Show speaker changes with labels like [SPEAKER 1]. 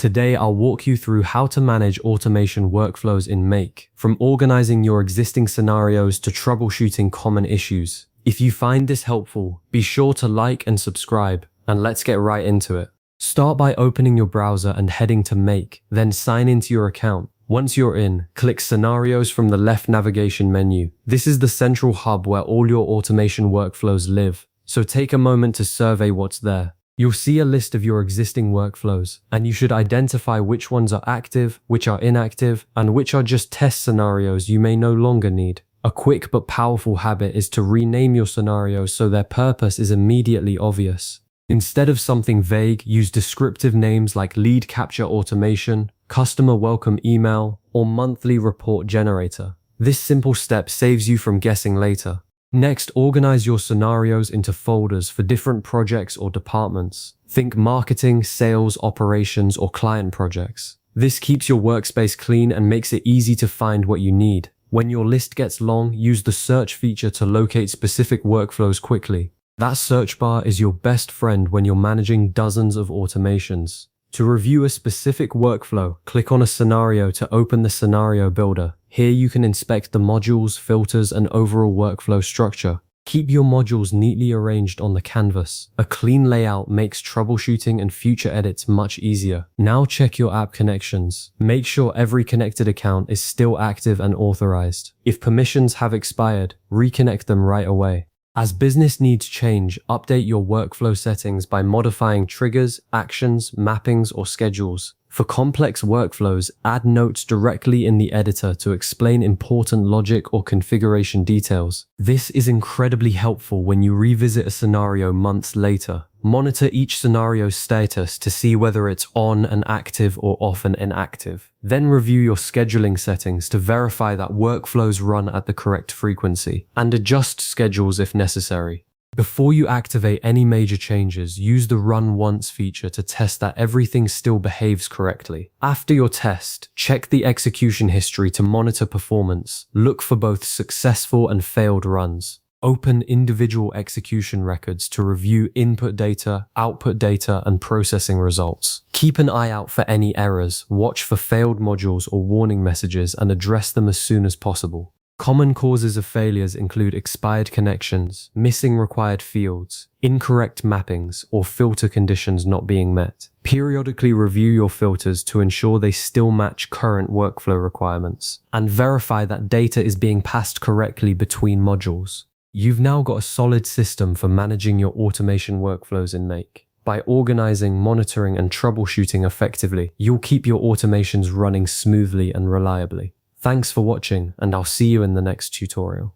[SPEAKER 1] Today, I'll walk you through how to manage automation workflows in Make, from organizing your existing scenarios to troubleshooting common issues. If you find this helpful, be sure to like and subscribe, and let's get right into it. Start by opening your browser and heading to Make, then sign into your account. Once you're in, click Scenarios from the left navigation menu. This is the central hub where all your automation workflows live, so take a moment to survey what's there. You'll see a list of your existing workflows, and you should identify which ones are active, which are inactive, and which are just test scenarios you may no longer need. A quick but powerful habit is to rename your scenarios so their purpose is immediately obvious. Instead of something vague, use descriptive names like lead capture automation, customer welcome email, or monthly report generator. This simple step saves you from guessing later. Next, organize your scenarios into folders for different projects or departments. Think marketing, sales, operations, or client projects. This keeps your workspace clean and makes it easy to find what you need. When your list gets long, use the search feature to locate specific workflows quickly. That search bar is your best friend when you're managing dozens of automations. To review a specific workflow, click on a scenario to open the scenario builder. Here you can inspect the modules, filters, and overall workflow structure. Keep your modules neatly arranged on the canvas. A clean layout makes troubleshooting and future edits much easier. Now check your app connections. Make sure every connected account is still active and authorized. If permissions have expired, reconnect them right away. As business needs change, update your workflow settings by modifying triggers, actions, mappings, or schedules. For complex workflows, add notes directly in the editor to explain important logic or configuration details. This is incredibly helpful when you revisit a scenario months later. Monitor each scenario's status to see whether it's on and active or off and inactive. Then review your scheduling settings to verify that workflows run at the correct frequency, and adjust schedules if necessary. Before you activate any major changes, use the Run Once feature to test that everything still behaves correctly. After your test, check the execution history to monitor performance. Look for both successful and failed runs. Open individual execution records to review input data, output data, and processing results. Keep an eye out for any errors, watch for failed modules or warning messages, and address them as soon as possible. Common causes of failures include expired connections, missing required fields, incorrect mappings, or filter conditions not being met. Periodically review your filters to ensure they still match current workflow requirements, and verify that data is being passed correctly between modules. You've now got a solid system for managing your automation workflows in Make. By organizing, monitoring, and troubleshooting effectively, you'll keep your automations running smoothly and reliably. Thanks for watching, and I'll see you in the next tutorial.